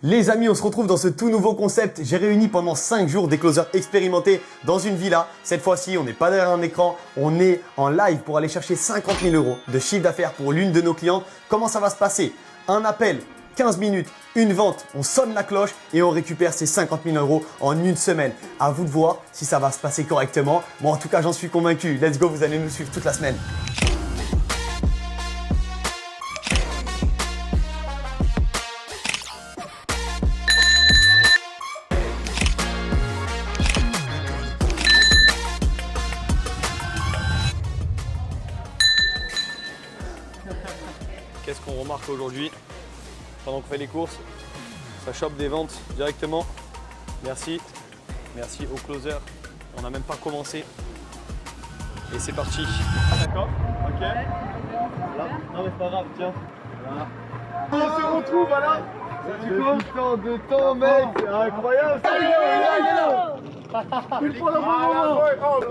Les amis, on se retrouve dans ce tout nouveau concept. J'ai réuni pendant 5 jours des closers expérimentés dans une villa. Cette fois-ci, on n'est pas derrière un écran, on est en live pour aller chercher 50 000 € de chiffre d'affaires pour l'une de nos clientes. Comment ça va se passer? Un appel, 15 minutes, une vente, on sonne la cloche et on récupère ces 50 000 € en une semaine. À vous de voir si ça va se passer correctement. Bon, en tout cas, j'en suis convaincu. Let's go, vous allez nous suivre toute la semaine. Qu'est-ce qu'on remarque aujourd'hui pendant qu'on fait les courses? Ça chope des ventes directement. Merci. Merci au closer. On n'a même pas commencé. Et c'est parti. Ah d'accord, ok. Voilà. Non mais c'est pas grave, tiens. Voilà. On se retrouve voilà. Putain de temps mec, c'est incroyable. On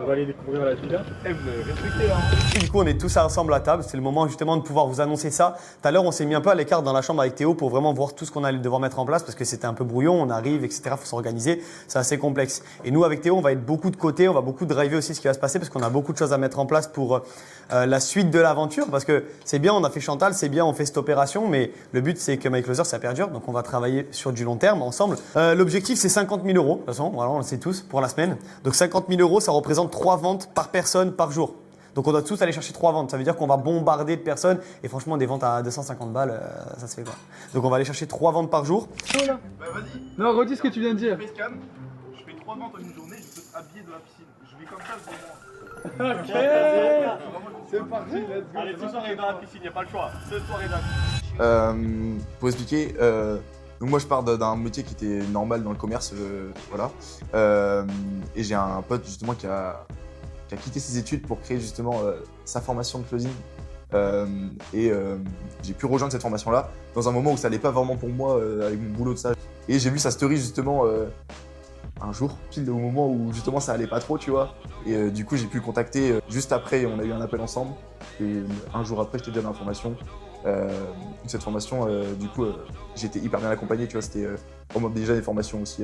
va aller découvrir la villa. Respectez là. Du coup, on est tous ensemble à table. C'est le moment justement de pouvoir vous annoncer ça. Tout à l'heure, on s'est mis un peu à l'écart dans la chambre avec Théo pour vraiment voir tout ce qu'on allait devoir mettre en place parce que c'était un peu brouillon. On arrive, etc. Il faut s'organiser. C'est assez complexe. Et nous, avec Théo, on va être beaucoup de côté. On va beaucoup driver aussi ce qui va se passer parce qu'on a beaucoup de choses à mettre en place pour la suite de l'aventure. Parce que c'est bien, on a fait Chantal, c'est bien, on fait cette opération. Mais le but, c'est que My Closer, ça perdure. Donc, on va travailler sur du long terme ensemble. L'objectif, c'est 50 000 €. De toute façon, voilà, on le sait tous pour la semaine. Donc 50 000 €, ça représente 3 ventes par personne par jour. Donc on doit tous aller chercher 3 ventes. Ça veut dire qu'on va bombarder de personnes. Et franchement, des ventes à 250 balles, ça se fait pas. Donc on va aller chercher 3 ventes par jour. Bah vas-y. Non, redis ce que tu viens de dire. Facecam, je fais 3 ventes en une journée, je peux t'habiller de la piscine. Je vis comme ça, c'est moi. Ok. C'est parti, let's go. Allez, ce soir est dans la piscine, il n'y a pas le choix. Ce soir est dans la piscine. Pour expliquer, donc moi je pars d'un métier qui était normal dans le commerce, voilà. Et j'ai un pote justement qui a quitté ses études pour créer justement sa formation de closing. J'ai pu rejoindre cette formation-là dans un moment où ça allait pas vraiment pour moi avec mon boulot de ça. Et j'ai vu sa story justement un jour, pile au moment où justement ça allait pas trop, tu vois. Et du coup j'ai pu le contacter juste après, on a eu un appel ensemble. Et un jour après j'étais déjà dans la formation. Cette formation, du coup, j'ai été hyper bien accompagné, tu vois, c'était vraiment déjà des formations aussi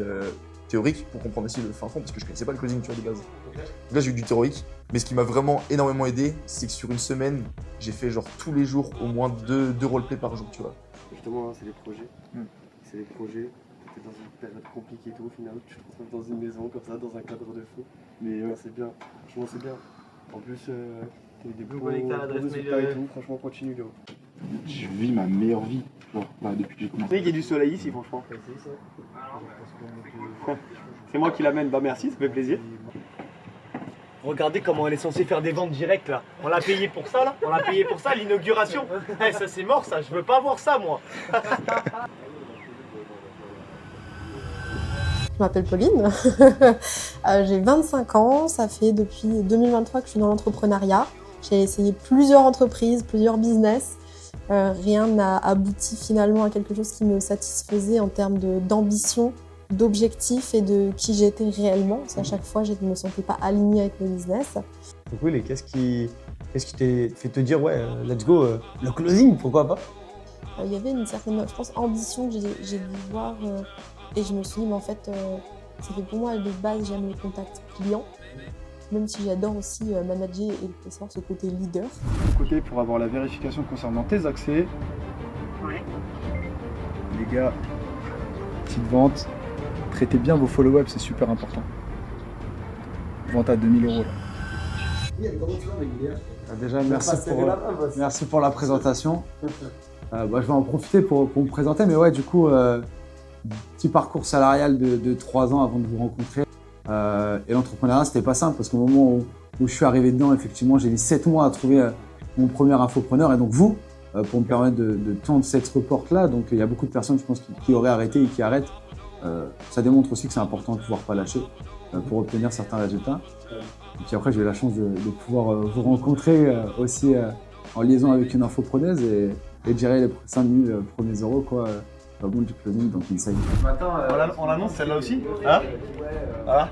théoriques pour comprendre aussi le fin fond, parce que je connaissais pas le closing, tu vois, de base. Donc là, j'ai eu du théorique, mais ce qui m'a vraiment énormément aidé, c'est que sur une semaine, j'ai fait genre tous les jours au moins deux roleplays par jour, tu vois. Justement, hein, c'est les projets. C'est les projets. T'es dans une période compliquée et tout, au final, tu te retrouves dans une maison comme ça, dans un cadre de fou. Mais ouais, c'est bien, franchement, c'est bien. En plus, t'as des beaux résultats et tout, franchement, continue, Léo. Je vis ma meilleure vie, genre, depuis que j'ai commencé. Il y a du soleil ici, franchement. C'est moi qui l'amène, bah merci, ça fait plaisir. Regardez comment elle est censée faire des ventes directes là. On l'a payé pour ça là. On l'a payé pour ça, l'inauguration. Eh, ça c'est mort ça, je veux pas voir ça moi. Je m'appelle Pauline, j'ai 25 ans, ça fait depuis 2023 que je suis dans l'entrepreneuriat. J'ai essayé plusieurs entreprises, plusieurs business. Rien n'a abouti finalement à quelque chose qui me satisfaisait en termes d'ambition, d'objectifs et de qui j'étais réellement. Parce qu'à chaque fois, je ne me sentais pas alignée avec mes business. Donc oui, qu'est-ce qui t'a fait te dire ouais, let's go, le closing, pourquoi pas? Il y avait une certaine, je pense, ambition que j'ai dû voir et je me suis dit, mais en fait, c'était pour moi de base, j'aime le contact client. Même si j'adore aussi manager et savoir ce côté leader. Côté pour avoir la vérification concernant tes accès. Oui. Les gars, petite vente, traitez bien vos follow-up, c'est super important. Vente à 2000 € là. Déjà, merci pour la présentation. Je vais en profiter pour me présenter, mais ouais, du coup, petit parcours salarial de 3 ans avant de vous rencontrer. Et l'entrepreneuriat, c'était pas simple parce qu'au moment où je suis arrivé dedans, effectivement, j'ai mis 7 mois à trouver mon premier infopreneur. Et donc vous, pour me permettre de tendre cette porte-là, donc il y a beaucoup de personnes, je pense, qui auraient arrêté et qui arrêtent. Ça démontre aussi que c'est important de pouvoir pas lâcher pour obtenir certains résultats. Et puis après, j'ai eu la chance de pouvoir vous rencontrer aussi en liaison avec une infopreneuse et de gérer les 5 000 premiers euros, quoi. Pas bon du closing, donc Inside. On l'annonce celle-là aussi, hein? Voilà.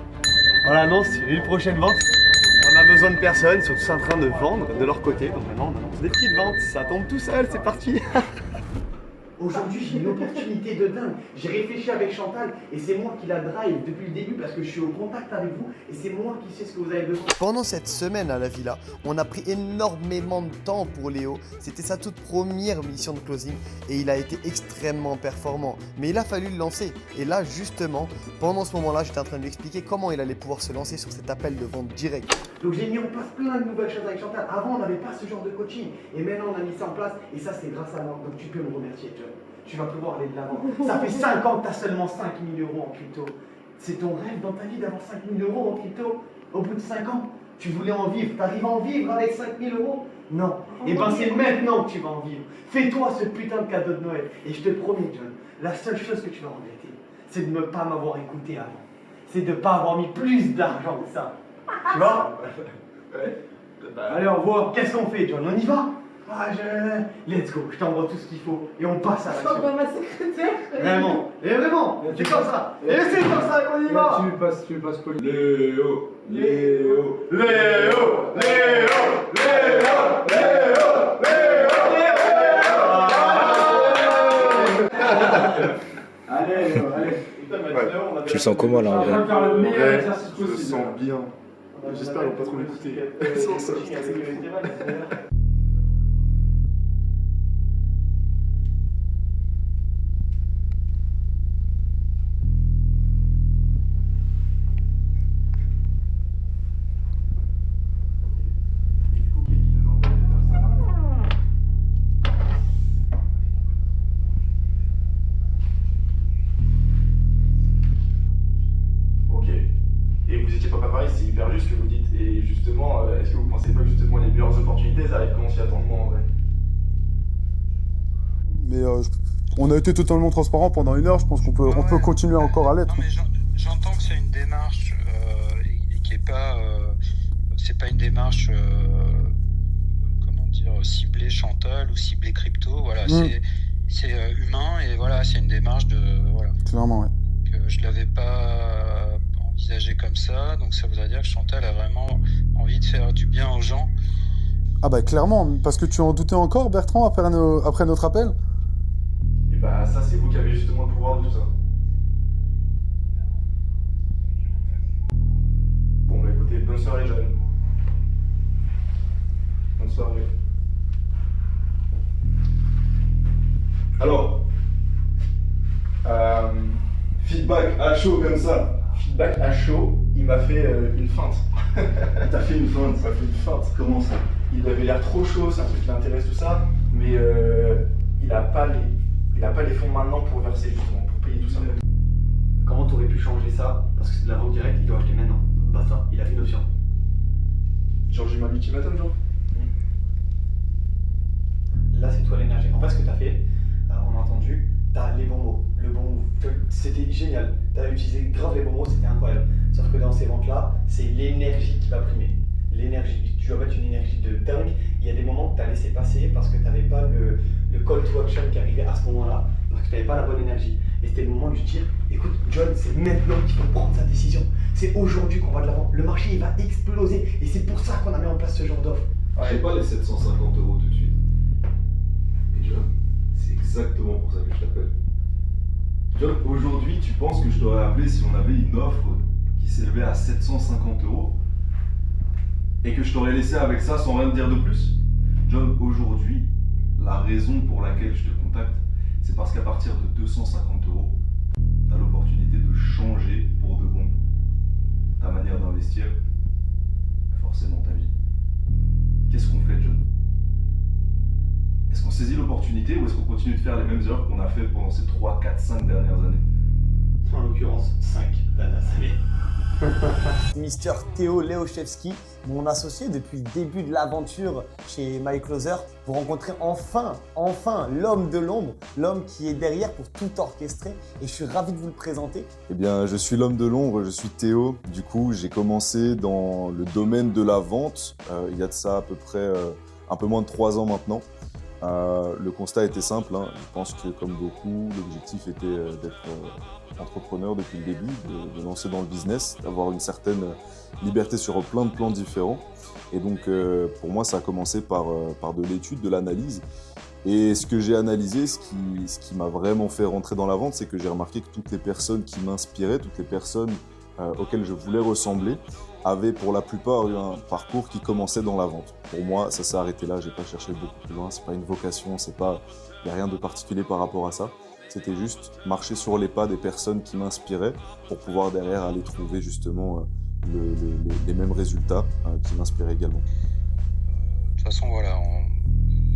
On l'annonce, une prochaine vente. On a besoin de personnes, ils sont tous en train de vendre de leur côté. Donc maintenant on annonce des petites ventes, ça tombe tout seul, c'est parti. Aujourd'hui, j'ai une opportunité de dingue. J'ai réfléchi avec Chantal et c'est moi qui la drive depuis le début parce que je suis au contact avec vous et c'est moi qui sais ce que vous avez besoin. Pendant cette semaine à la villa, on a pris énormément de temps pour Léo. C'était sa toute première mission de closing et il a été extrêmement performant. Mais il a fallu le lancer. Et là, justement, pendant ce moment-là, j'étais en train de lui expliquer comment il allait pouvoir se lancer sur cet appel de vente direct. Donc j'ai mis en place plein de nouvelles choses avec Chantal. Avant, on n'avait pas ce genre de coaching. Et maintenant, on a mis ça en place. Et ça, c'est grâce à moi. Donc tu peux me remercier, John. Tu vas pouvoir aller de l'avant. Ça fait 5 ans que tu as seulement 5 000 € en crypto. C'est ton rêve dans ta vie d'avoir 5 000 € en crypto. Au bout de 5 ans, tu voulais en vivre. Tu arrives à en vivre avec 5 000 €? Non. Et ben c'est maintenant que tu vas en vivre. Fais-toi ce putain de cadeau de Noël. Et je te promets, John, la seule chose que tu vas regretter, c'est de ne pas m'avoir écouté avant. C'est de ne pas avoir mis plus d'argent que ça. Tu vois? Allez, au revoir. Qu'est-ce qu'on fait, John? On y va? Let's go, je t'envoie tout ce qu'il faut et on passe à l'action. Ma secrétaire. Vraiment, et vraiment, c'est comme ça. Et c'est comme ça qu'on y va. Tu me passes poli. Léo, Léo, Léo, Léo, Léo, Allez, allez. Tu le sens comment là en On vrai? va faire le meilleur Ouais, exercice je me possible. sens bien. J'espère qu'ils vont pas trop m'écouter. Sans ça, je suis stressé de fou. Ok. Et vous étiez pas préparé, c'est hyper juste ce que vous dites. Et justement, est-ce que vous pensez pas que justement les meilleures opportunités, elles arrivent quand on s'y attend le moins en vrai? Mais on a été totalement transparent pendant 1 heure, je pense qu'on peut, on peut continuer encore à l'être. Non, mais j'entends que c'est une démarche et qui est pas, c'est pas une démarche, comment dire, ciblée Chantal ou ciblée crypto. Voilà, c'est humain et voilà, c'est une démarche de voilà. Clairement, ouais. Que je l'avais pas envisagé comme ça, donc ça voudrait dire que Chantal a vraiment envie de faire du bien aux gens. Ah bah clairement, parce que tu en doutais encore, Bertrand, après notre appel? Et bah ça, c'est vous qui avez justement le pouvoir de tout ça. Bon bah écoutez, bonne soirée John. Bonne soirée. Alors, feedback à chaud comme ça. Feedback à chaud, il m'a fait une feinte. T'as fait une feinte? Il m'a fait une feinte. Comment ça? Il avait l'air trop chaud, c'est un truc qui l'intéresse tout ça, mais il a pas les fonds maintenant pour verser justement, pour payer tout ça. Comment t'aurais pu changer ça? Parce que c'est de la vente directe, il doit acheter maintenant. Basta, il a une option. Genre j'ai ma ultimatum genre. Là, c'est toi l'énergie. En fait, ce que t'as fait, on a entendu, t'as les bons mots. Le bon mot. C'était génial. T'as utilisé grave les bons mots, c'était incroyable. Sauf que dans ces ventes-là, c'est l'énergie qui va primer. L'énergie. Tu dois mettre une énergie de dingue. Il y a des moments que t'as laissé passer parce que t'avais pas le call to action qui arrivait à ce moment-là, parce que t'avais pas la bonne énergie. Et c'était le moment de lui dire, écoute, John, c'est maintenant qu'il faut prendre sa décision. C'est aujourd'hui qu'on va de l'avant. Le marché, il va exploser. Et c'est pour ça qu'on a mis en place ce genre d'offre. J'ai pas les 750 € tout de suite. Et John, c'est exactement pour ça que je t'appelle. John, aujourd'hui, tu penses que je t'aurais appelé si on avait une offre qui s'élevait à 750 € et que je t'aurais laissé avec ça sans rien te dire de plus? John, aujourd'hui, la raison pour laquelle je te contacte, c'est parce qu'à partir de 250 €, tu as l'opportunité de changer pour de bon ta manière d'investir, forcément ta vie. Qu'est-ce qu'on fait, John? Est-ce qu'on saisit l'opportunité ou est-ce qu'on continue de faire les mêmes erreurs qu'on a fait pendant ces 3, 4, 5 dernières années? En l'occurrence, 5 dernières années. Mister Théo Leochevski, mon associé depuis le début de l'aventure chez MyCloser, pour rencontrer enfin l'homme de l'ombre, l'homme qui est derrière pour tout orchestrer, et je suis ravi de vous le présenter. Eh bien, je suis l'homme de l'ombre, je suis Théo. Du coup, j'ai commencé dans le domaine de la vente il y a de ça à peu près un peu moins de 3 ans maintenant. Le constat était simple, hein. Je pense que comme beaucoup, l'objectif était d'être entrepreneur depuis le début, de lancer dans le business, d'avoir une certaine liberté sur plein de plans différents. Et donc pour moi, ça a commencé par de l'étude, de l'analyse. Et ce que j'ai analysé, ce qui m'a vraiment fait rentrer dans la vente, c'est que j'ai remarqué que toutes les personnes qui m'inspiraient, toutes les personnes auxquelles je voulais ressembler, avaient pour la plupart eu un parcours qui commençait dans la vente. Pour moi, ça s'est arrêté là, j'ai pas cherché beaucoup plus loin, c'est pas une vocation, il n'y a rien de particulier par rapport à ça. C'était juste marcher sur les pas des personnes qui m'inspiraient pour pouvoir derrière aller trouver justement les mêmes résultats qui m'inspiraient également. De toute façon, voilà,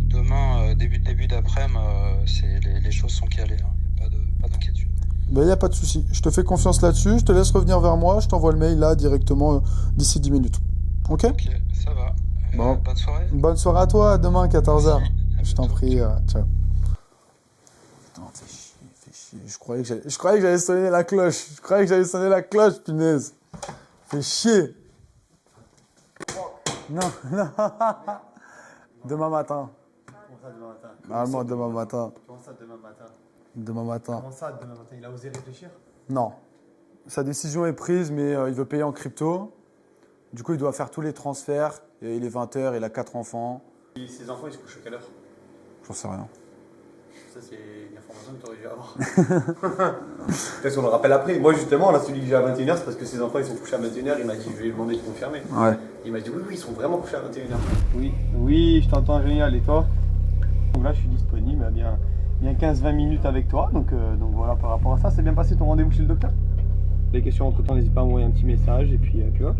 demain, début d'après-midi, les choses sont calées, il n'y a pas d'inquiétude. Ben, il n'y a pas de souci. Je te fais confiance là-dessus. Je te laisse revenir vers moi. Je t'envoie le mail là directement d'ici 10 minutes. Ok? Ok, ça va. Bon. Bonne soirée. Bonne soirée à toi. À demain, 14h. Je t'en prie. Ciao. Putain, fais chier. Je croyais que j'allais sonner la cloche. Punaise. Fais chier. Non. Demain matin. Comment ça, demain matin? Normalement, demain matin. Comment ça, demain matin? Demain matin. Comment ça, demain matin? Il a osé réfléchir? Non. Sa décision est prise, mais il veut payer en crypto. Du coup, il doit faire tous les transferts. Et il est 20h, il a 4 enfants. Et ses enfants, ils se couchent à quelle heure? J'en sais rien. Ça, c'est une information que tu aurais dû avoir. Peut-être qu'on le rappelle après. Moi, justement, là, celui que j'ai à 21h, c'est parce que ses enfants, ils sont couchés à 21h. Il m'a dit, je vais lui demander de confirmer. Ouais. Il m'a dit, oui, ils sont vraiment couchés à 21h. Oui, je t'entends génial. Et toi? Donc là, je suis disponible à bien 15-20 minutes avec toi. Donc voilà, par rapport à ça, c'est bien passé ton rendez-vous chez le docteur? Les questions entre temps, n'hésite pas à m'envoyer un petit message. Et puis voilà.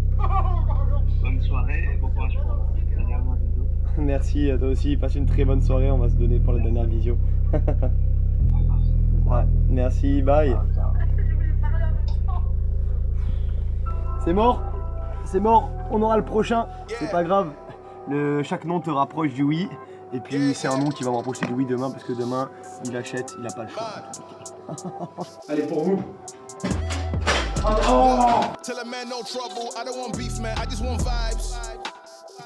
Bonne soirée et bon courage pour la dernière vidéo. Merci à toi aussi. Passe une très bonne soirée. On va se donner pour la dernière visio. Ouais, merci, bye. C'est mort, on aura le prochain, c'est pas grave. Chaque nom te rapproche du oui, et puis c'est un nom qui va me rapprocher du oui demain, parce que demain, il achète, il a pas le choix. Allez, pour vous. Tell a man no trouble, I don't want beef, man, I just want vibes.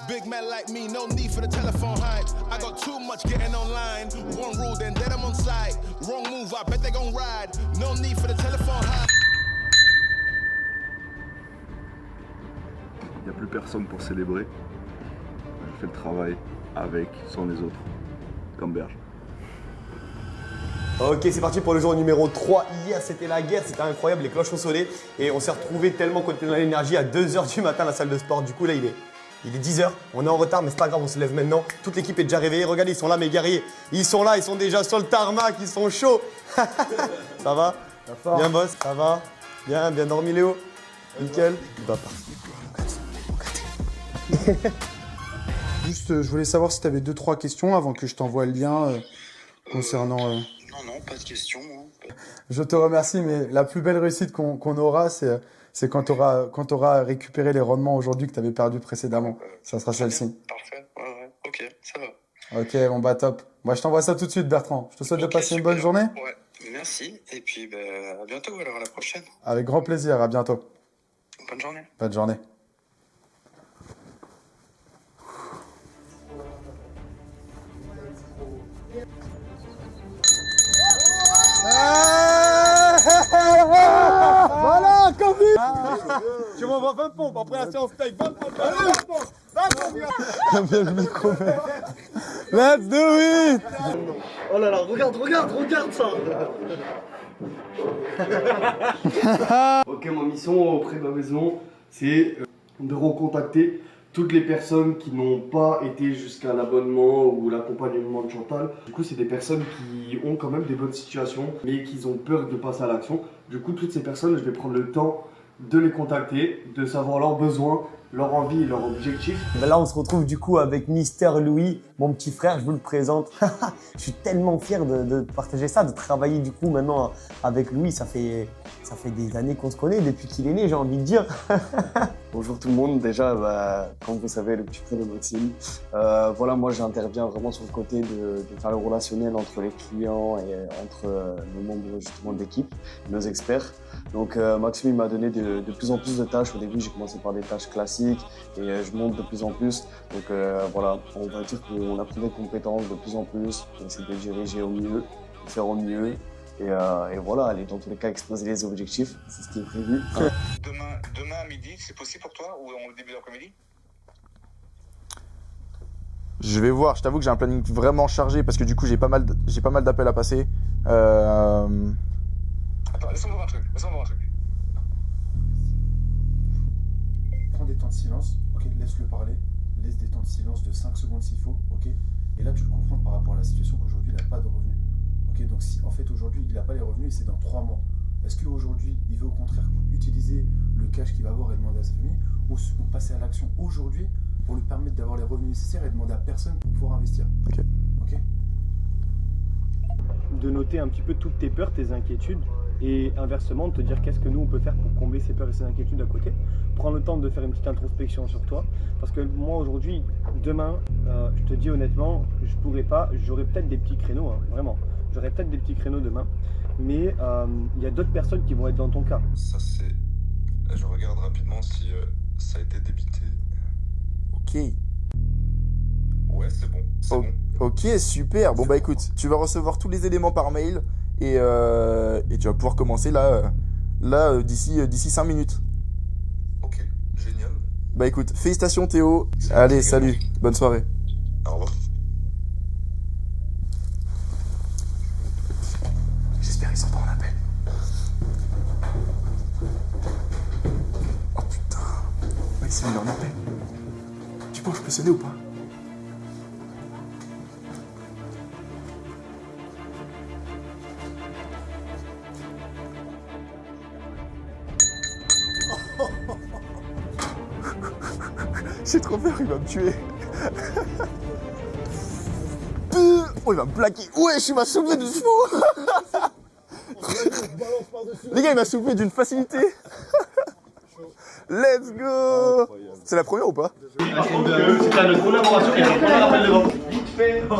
Big man like me, no need for the telephone hype. I got too much getting online. One rule, then dead I'm on site. Wrong move, I bet they gon' ride. No need for the telephone hype. Il n'y a plus personne pour célébrer. Je fais le travail avec, sans les autres. Comme Berge. Ok, c'est parti pour le jour numéro 3. Hier, c'était la guerre, c'était incroyable, les cloches ont sonné. Et on s'est retrouvés tellement qu'on était dans l'énergie à 2h du matin à la salle de sport. Du coup, là, il est 10h, on est en retard, mais c'est pas grave, on se lève maintenant. Toute l'équipe est déjà réveillée. Regardez, ils sont là, mes guerriers. Ils sont là, ils sont déjà sur le tarmac, ils sont chauds. Ça va? Bien, boss, ça va? Bien dormi, Léo? Nickel. Il va pas. Juste, je voulais savoir si tu avais 2-3 questions avant que je t'envoie le lien concernant... Non, pas de questions. Je te remercie, mais la plus belle réussite qu'on aura, c'est quand tu auras récupéré les rendements aujourd'hui que tu avais perdu précédemment. Ça sera celle-ci. Parfait, ouais, ok, ça va. Ok, bon bah top. Moi je t'envoie ça tout de suite, Bertrand. Je te souhaite de passer une bonne journée. Ouais, merci, et puis à bientôt, alors à la prochaine. Avec grand plaisir, à bientôt. Bonne journée. Bonne journée. Voilà, Covid. Tu m'envoies 20 pompes après la séance take. 20 pompes. Allez, 20 pompes. Bien le micro, let's do it. Oh là là, regarde ça. Ok, ma mission auprès de la maison, c'est de recontacter toutes les personnes qui n'ont pas été jusqu'à l'abonnement ou l'accompagnement de Chantal. Du coup, c'est des personnes qui ont quand même des bonnes situations, mais qui ont peur de passer à l'action. Du coup, toutes ces personnes, je vais prendre le temps de les contacter, de savoir leurs besoins, leur envie et leur objectif. Là, on se retrouve du coup avec Mister Louis, mon petit frère, je vous le présente. Je suis tellement fier de partager ça, de travailler du coup maintenant avec Louis. Ça fait des années qu'on se connaît, depuis qu'il est né, j'ai envie de dire. Bonjour tout le monde, déjà, comme vous savez, le petit frère de Maxime. Voilà, moi j'interviens vraiment sur le côté de faire le relationnel entre les clients et entre nos membres justement d'équipe, nos experts. Donc Maxime il m'a donné de plus en plus de tâches. Au début j'ai commencé par des tâches classiques et je monte de plus en plus. Donc voilà, on va dire qu'on a pris des compétences de plus en plus. On essaie de gérer au mieux, de faire au mieux. Et voilà, aller dans tous les cas exposer les objectifs, c'est ce qui est prévu. Demain à midi, c'est possible pour toi ou au début d'après-midi? Je vais voir, je t'avoue que j'ai un planning vraiment chargé parce que du coup j'ai pas mal d'appels à passer. Attends, laisse-moi voir un truc. Prends des temps de silence, ok, laisse-le parler. Laisse des temps de silence de 5 secondes s'il faut, ok. Et là tu le confrontes par rapport à la situation qu'aujourd'hui il n'a pas de revenus. Ok, donc si en fait aujourd'hui il n'a pas les revenus et c'est dans 3 mois. Est-ce qu'aujourd'hui il veut au contraire utiliser le cash qu'il va avoir et demander à sa famille ou passer à l'action aujourd'hui pour lui permettre d'avoir les revenus nécessaires et demander à personne pour pouvoir investir. Ok. Ok. De noter un petit peu toutes tes peurs, tes inquiétudes et inversement de te dire qu'est-ce que nous on peut faire pour combler ces peurs et ces inquiétudes à côté. Prends le temps de faire une petite introspection sur toi parce que moi aujourd'hui, demain, je te dis honnêtement, je pourrais pas, j'aurai peut-être des petits créneaux, hein, vraiment. J'aurai peut-être des petits créneaux demain, mais il y a d'autres personnes qui vont être dans ton cas. Ça c'est... Je regarde rapidement si ça a été débité. Ok. Ouais, c'est bon. Ok, super. Bon bah écoute, tu vas recevoir tous les éléments par mail et tu vas pouvoir commencer là d'ici 5 minutes. Ok, génial. Bah écoute, félicitations Théo. Allez, salut. Bonne soirée. Au revoir. J'espère qu'ils sont pas en appel. Oh putain. Ouais, c'est mis en appel. Tu penses que je peux sonner ou pas? J'ai trop peur, il va me tuer. Oh, il va me plaquer. Ouais, il m'a soulevé de fou. Les gars, il m'a soulevé d'une facilité. Let's go. C'est la première ou pas? C'était notre collaboration et notre premier appel de vente. Vite fait. Non,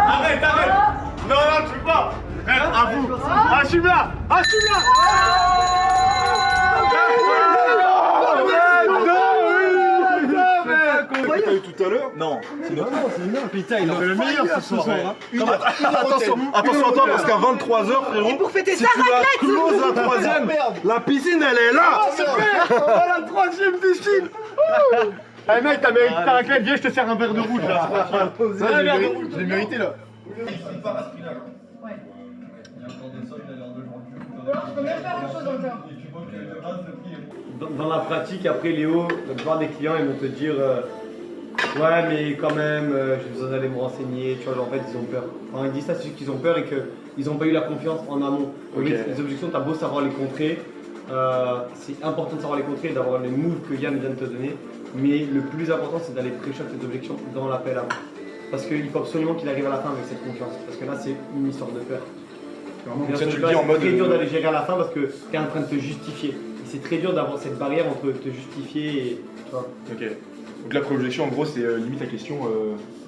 arrête. Non, tu peux pas. À vous. Ah, je suis bien. Tout à l'heure? Non, c'est une putain, il en fait le meilleur ce soir. Attention à toi parce qu'à 23h, frérot, et pour fêter si sa tu la raclette, closes la troisième, la piscine elle est là. La troisième piscine. Allez mec, t'as mérité ta raclette, viens je te sers un verre de rouge là. Je l'ai mérité là. Dans la pratique, après Léo, la plupart des clients ils vont te dire ouais mais quand même j'ai besoin d'aller me renseigner, tu vois, genre, en fait ils ont peur. Quand ils disent ça, c'est juste qu'ils ont peur et qu'ils n'ont pas eu la confiance en amont. Okay. Les objections, t'as beau savoir les contrer, c'est important de savoir les contrer et d'avoir les moves que Yann vient de te donner, mais le plus important c'est d'aller pré-shot tes objections dans l'appel avant. Parce qu'il faut absolument qu'il arrive à la fin avec cette confiance, parce que là c'est une histoire de peur. C'est très dur d'aller gérer à la fin parce que tu es en train de te justifier. C'est très dur d'avoir cette barrière entre te justifier et. Tu vois. Ok. Donc la projection en gros c'est limite la question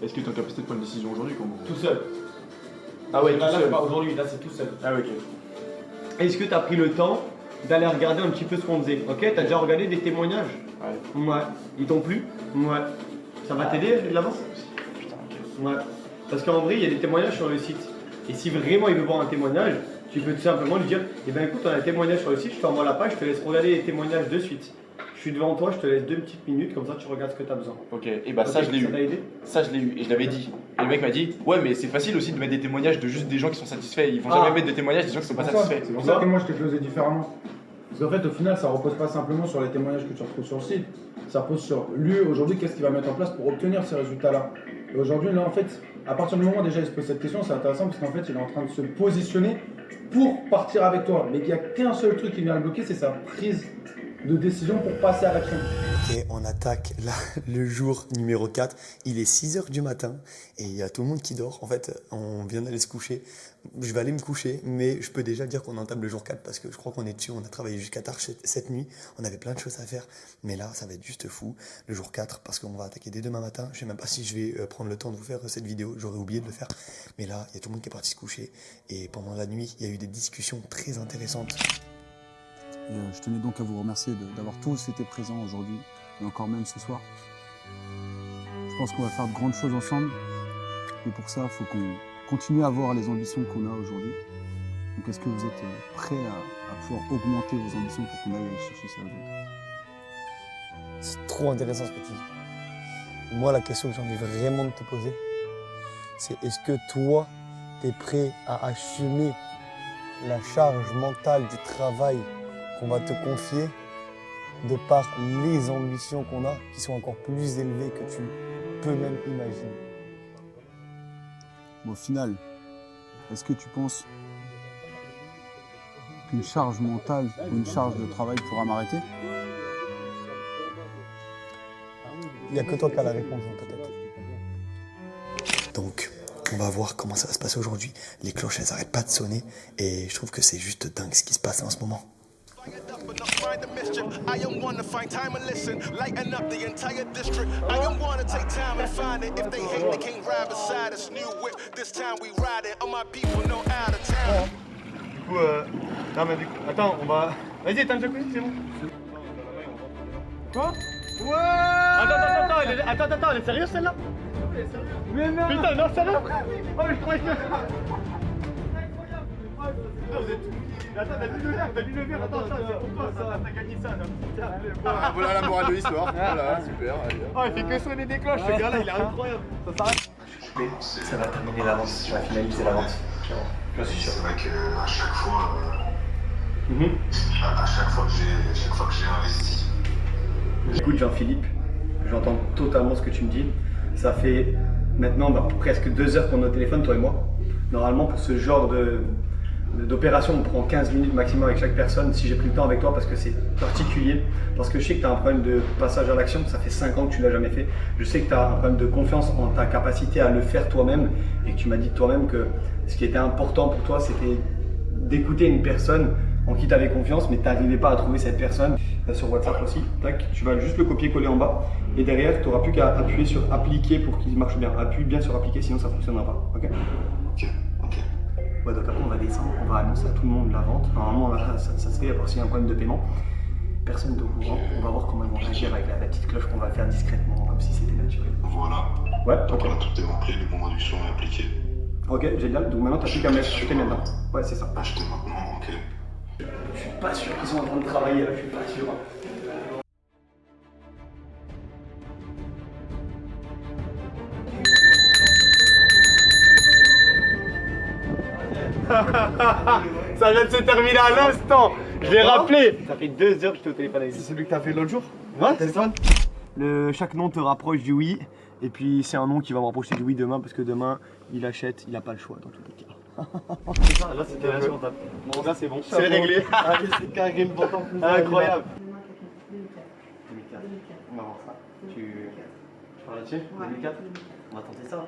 est-ce que tu es en capacité de prendre une décision aujourd'hui quoi? Tout seul. Ah ouais, là c'est pas aujourd'hui, là c'est tout seul. Ah ouais, ok. Est-ce que tu as pris le temps d'aller regarder un petit peu ce qu'on faisait? Ok, tu as déjà regardé des témoignages? Ouais. Ils t'ont plu? Ouais. Ça va t'aider l'avance? Putain, ok. Ouais. Parce qu'en vrai, il y a des témoignages sur le site. Et si vraiment il veut voir un témoignage, tu peux tout simplement lui dire eh ben écoute, on a un témoignage sur le site, je t'envoie la page, je te laisse regarder les témoignages de suite. Je suis devant toi, je te laisse 2 petites minutes, comme ça tu regardes ce que tu as besoin. Ok, et bah ça je l'ai eu. Ça je l'ai eu, et je l'avais dit. Et le mec m'a dit ouais, mais c'est facile aussi de mettre des témoignages de juste des gens qui sont satisfaits. Ils vont jamais mettre des témoignages des gens qui sont pas satisfaits. C'est pour ça que moi je te faisais différemment. Parce qu'en fait, au final, ça repose pas simplement sur les témoignages que tu retrouves sur le site. Ça repose sur lui, aujourd'hui, qu'est-ce qu'il va mettre en place pour obtenir ces résultats-là. Et aujourd'hui, là, en fait, à partir du moment où déjà il se pose cette question, c'est intéressant parce qu'en fait, il est en train de se positionner pour partir avec toi. Mais il n'y a qu'un seul truc qui vient le bloquer, c'est sa prise de décision pour passer à l'action. Ok, on attaque là, le jour numéro 4. Il est 6h du matin et il y a tout le monde qui dort. En fait, on vient d'aller se coucher. Je vais aller me coucher, mais je peux déjà dire qu'on entame le jour 4 parce que je crois qu'on est dessus. On a travaillé jusqu'à tard cette nuit. On avait plein de choses à faire. Mais là, ça va être juste fou. Le jour 4 parce qu'on va attaquer dès demain matin. Je sais même pas si je vais prendre le temps de vous faire cette vidéo. J'aurais oublié de le faire. Mais là, il y a tout le monde qui est parti se coucher. Et pendant la nuit, il y a eu des discussions très intéressantes. Et je tenais donc à vous remercier d'avoir tous été présents aujourd'hui et encore même ce soir. Je pense qu'on va faire de grandes choses ensemble et pour ça, il faut qu'on continue à avoir les ambitions qu'on a aujourd'hui. Donc est-ce que vous êtes prêts à pouvoir augmenter vos ambitions pour qu'on aille chercher ces résultats? C'est trop intéressant ce que tu dis. Moi, la question que j'ai envie vraiment de te poser, c'est est-ce que toi, tu es prêt à assumer la charge mentale du travail qu'on va te confier de par les ambitions qu'on a, qui sont encore plus élevées que tu peux même imaginer? Au final, est-ce que tu penses qu'une charge mentale ou une charge de travail pourra m'arrêter? Il n'y a que toi qui as la réponse dans ta tête. Donc, on va voir comment ça va se passer aujourd'hui. Les cloches, elles n'arrêtent pas de sonner et je trouve que c'est juste dingue ce qui se passe en ce moment. I am one to find time and listen, lighten up the entire district. I am one to take time and find it. If they hate, they can't ride beside us. New whip, this time we ride it. All my people know out of town. Du coup, non mais du coup, attends, on va. Vas-y, éteins le jacuzzi, c'est bon. Quoi? Ouais. Attends, elle est sérieuse celle-là? Mais non. Putain, non, celle-là. Oh mais je croyais que. Attends, t'as lu le verre, attends, ça, c'est pour toi, ça, t'as gagné ça, là. Voilà la morale de l'histoire. Voilà, super. Allez. Oh, il fait que sonner des cloches, ce gars-là, il est incroyable. Ça s'arrête. Mais ça va terminer la vente, ça va finaliser la vente. Je suis sûr. C'est vrai qu'à chaque fois, à chaque fois que j'ai investi. Écoute, Jean-Philippe, j'entends totalement ce que tu me dis. Ça fait maintenant presque 2 heures qu'on est au téléphone, toi et moi. Normalement, pour ce genre d'opération, on prend 15 minutes maximum avec chaque personne. Si j'ai pris le temps avec toi parce que c'est particulier, parce que je sais que tu as un problème de passage à l'action, ça fait 5 ans que tu l'as jamais fait. Je sais que tu as un problème de confiance en ta capacité à le faire toi-même et que tu m'as dit toi-même que ce qui était important pour toi, c'était d'écouter une personne en qui tu avais confiance, mais tu n'arrivais pas à trouver cette personne. Sur WhatsApp aussi, tac, tu vas juste le copier-coller en bas et derrière, tu n'auras plus qu'à appuyer sur appliquer pour qu'il marche bien. Appuie bien sur appliquer, sinon ça ne fonctionnera pas. Ok. Ouais, donc après on va descendre, on va annoncer à tout le monde la vente. Normalement là, ça se fait, à part s'il y a un problème de paiement. Personne n'est au courant, on va voir comment ils vont réagir avec la petite cloche qu'on va faire discrètement, comme si c'était naturel. Voilà. Ouais, ok. Voilà, tout est rempli, le bon réduction est appliqué. Ok, génial, donc maintenant t'as plus qu'à acheter maintenant. Ouais, c'est ça. Acheter maintenant, ok. Je suis pas sûr qu'ils sont en train de travailler là, je suis pas sûr. Ça vient de se terminer à l'instant. Je l'ai rappelé. Ça fait 2 heures que j'étais au téléphone avec lui. C'est celui que t'as fait l'autre jour? Ouais, c'est ça. Chaque nom te rapproche du oui. Et puis c'est un nom qui va me rapprocher du oui demain parce que demain il achète, il n'a pas le choix dans tous les cas. C'est ça, là c'était insurmontable. Bon, là c'est bon, c'est réglé. C'est carré le bâton. Incroyable. 2004. On va voir ça. Tu parles là-dessus? 2004. On va tenter ça.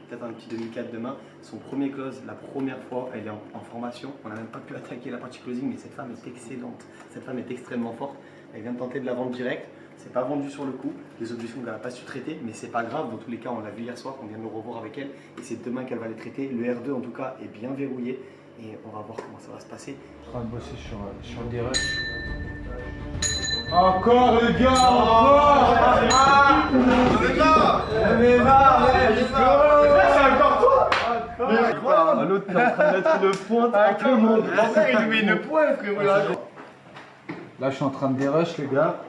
Peut-être un petit 2004 demain. Son premier close, la première fois, elle est en formation. On n'a même pas pu attaquer la partie closing, mais cette femme est excellente. Cette femme est extrêmement forte. Elle vient de tenter de la vente directe. C'est pas vendu sur le coup. Les objections qu'elle n'a pas su traiter, mais c'est pas grave. Dans tous les cas, on l'a vu hier soir, on vient de le revoir avec elle. Et c'est demain qu'elle va les traiter. Le R2, en tout cas, est bien verrouillé. Et on va voir comment ça va se passer. Je suis en train de bosser sur des rushs. Encore les gars, encore! On est là, let's go! C'est encore toi! L'autre qui est en train de mettre une pointe avec le monde. Il nous met une pointe, frérot. Là, je suis en train de dérush, les gars.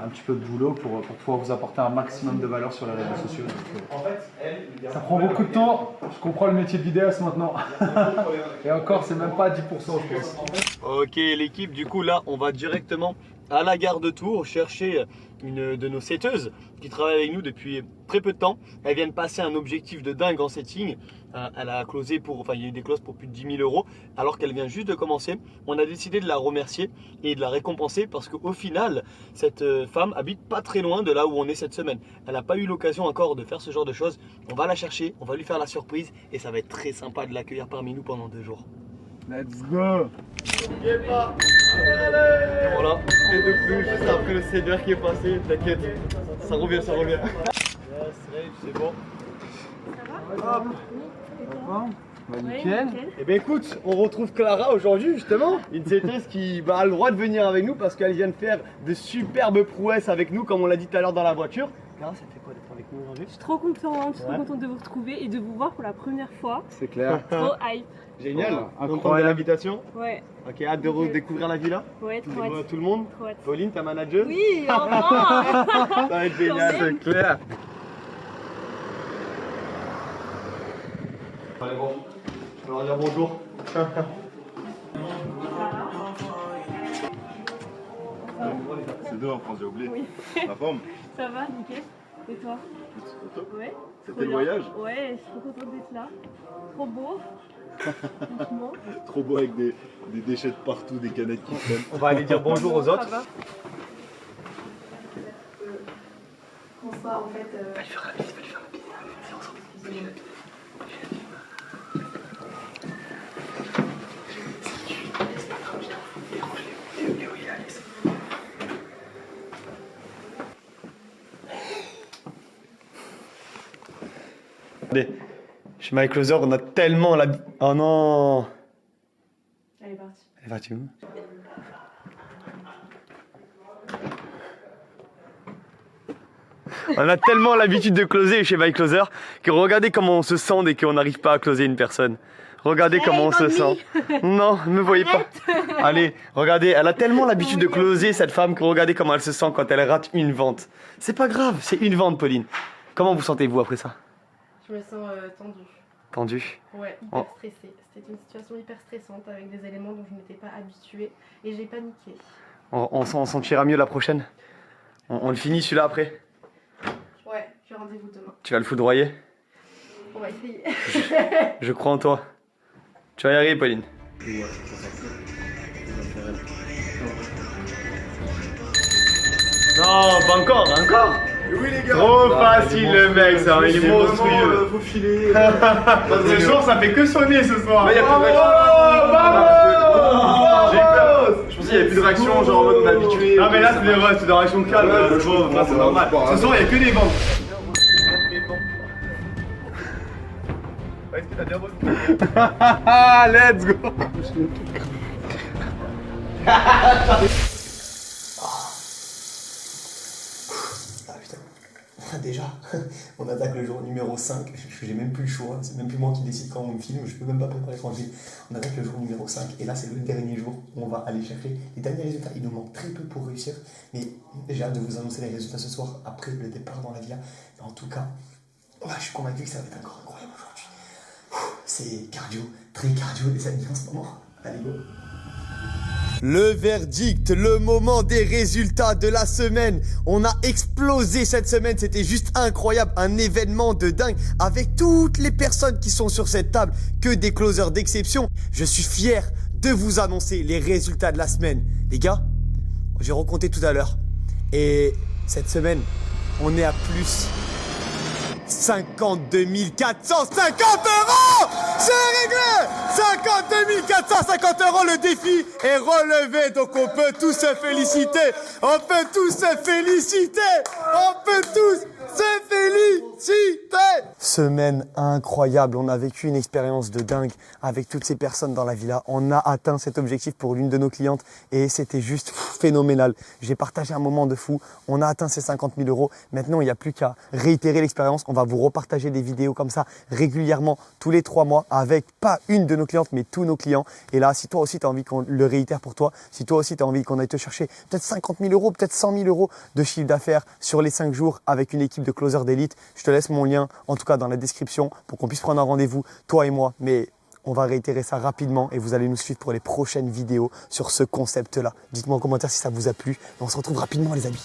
Un petit peu de boulot pour pouvoir vous apporter un maximum de valeur sur les réseaux sociaux. Donc, ça prend beaucoup de temps. Je comprends le métier de vidéaste maintenant. Et encore, c'est même pas 10%, je pense. Ok, l'équipe, du coup, là, on va directement à la gare de Tours chercher une de nos setteuses qui travaille avec nous depuis très peu de temps. Elle vient de passer un objectif de dingue en setting. Elle a closé il y a eu des clauses pour plus de 10 000 € alors qu'elle vient juste de commencer. On a décidé de la remercier et de la récompenser parce qu'au final, cette femme habite pas très loin de là où on est cette semaine. Elle n'a pas eu l'occasion encore de faire ce genre de choses. On va la chercher, on va lui faire la surprise et ça va être très sympa de l'accueillir parmi nous pendant 2 jours. Let's go! Voilà, et de plus, juste après le CDR qui est passé, t'inquiète, ça revient, ça revient. C'est bon. Hop. Nickel. Et bien écoute, on retrouve Clara aujourd'hui justement, une setteuse qui a le droit de venir avec nous parce qu'elle vient de faire de superbes prouesses avec nous comme on l'a dit tout à l'heure dans la voiture. Clara, ça te fait quoi d'être avec nous aujourd'hui? Je suis trop contente, de vous retrouver et de vous voir pour la première fois. C'est clair. Trop hype. Génial. Incroyable. Content de l'invitation? Ouais. Ok, hâte de redécouvrir la villa? Ouais, trop hâte. Tout le monde? Trop hâte. Pauline, ta manager? Oui, enfin. Ça va être génial. C'est clair. Allez, bon. Je vais leur dire bonjour. C'est deux en France, j'ai oublié. Oui. La forme. Ça va, nickel. Et toi? Ouais. C'était le voyage? Ouais, je suis trop contente d'être là. Trop beau. Franchement. Trop beau avec des déchets de partout, des canettes qui traînent. On va aller dire bonjour aux autres. Bonsoir, en fait. Va lui faire la bise, va lui faire la bise. Viens ensemble. Léo, il est Alex. Regardez, chez My Closer, on a tellement la... Oh non. Elle est partie. Elle est partie où? On a tellement l'habitude de closer chez My Closer que regardez comment on se sent dès qu'on n'arrive pas à closer une personne. Regardez comment on se sent. Non, ne me voyez pas. Allez, regardez, elle a tellement l'habitude de closer cette femme que regardez comment elle se sent quand elle rate une vente. C'est pas grave, c'est une vente, Pauline. Comment vous sentez-vous après ça? Je me sens tendue. Tendue? Ouais, hyper stressée. C'était une situation hyper stressante avec des éléments dont je n'étais pas habituée et j'ai paniqué. On s'en sentira mieux la prochaine. On le finit celui-là après. Ouais, j'ai rendez-vous demain. Tu vas le foudroyer? On va essayer. Je crois en toi. Tu vas y arriver, Pauline. Non, pas encore, encore. Oui les gars. Trop facile le mec, ça, il est monstrueux. Faut filer. Ce soir, ça fait que sonner ce soir. Mais y a plus de réaction. J'ai peur. Je pensais qu'il y avait plus de réaction, genre en mode on est habitué. Non mais là c'est des réactions calmes, c'est normal. Ce soir, il y a que des ventes. Est-ce que t'as bien bossé? Let's go. Ah putain, déjà, on attaque le jour numéro 5, j'ai même plus le choix, c'est même plus moi qui décide quand on me filme, je peux même pas préparer quand je filme. On attaque le jour numéro 5 et là c'est le dernier jour où on va aller chercher les derniers résultats. Il nous manque très peu pour réussir, mais j'ai hâte de vous annoncer les résultats ce soir après le départ dans la villa. En tout cas, je suis convaincu que ça va être encore incroyable aujourd'hui. C'est cardio, très cardio les amis en ce moment. Allez go. Le verdict, le moment des résultats de la semaine. On a explosé cette semaine, c'était juste incroyable, un événement de dingue avec toutes les personnes qui sont sur cette table, que des closers d'exception. Je suis fier de vous annoncer les résultats de la semaine. Les gars, j'ai recompté tout à l'heure et cette semaine, on est à plus 52 450 €. C'est réglé. 52 450 €, le défi est relevé. Donc on peut tous se féliciter. On peut tous se féliciter. On peut tous se féliciter. Semaine incroyable. On a vécu une expérience de dingue avec toutes ces personnes dans la villa. On a atteint cet objectif pour l'une de nos clientes et c'était juste phénoménal. J'ai partagé un moment de fou. On a atteint ces 50 000 €. Maintenant, il n'y a plus qu'à réitérer l'expérience. On va vous repartager des vidéos comme ça régulièrement tous les 3 mois avec pas une de nos clientes mais tous nos clients. Et là, si toi aussi tu as envie qu'on le réitère pour toi, si toi aussi tu as envie qu'on aille te chercher peut-être 50 000 €, peut-être 100 000 € de chiffre d'affaires sur les 5 jours avec une équipe de closers d'élite, je te laisse mon lien en tout cas dans la description pour qu'on puisse prendre un rendez-vous, toi et moi. Mais on va réitérer ça rapidement et vous allez nous suivre pour les prochaines vidéos sur ce concept-là. Dites-moi en commentaire si ça vous a plu. On se retrouve rapidement les amis.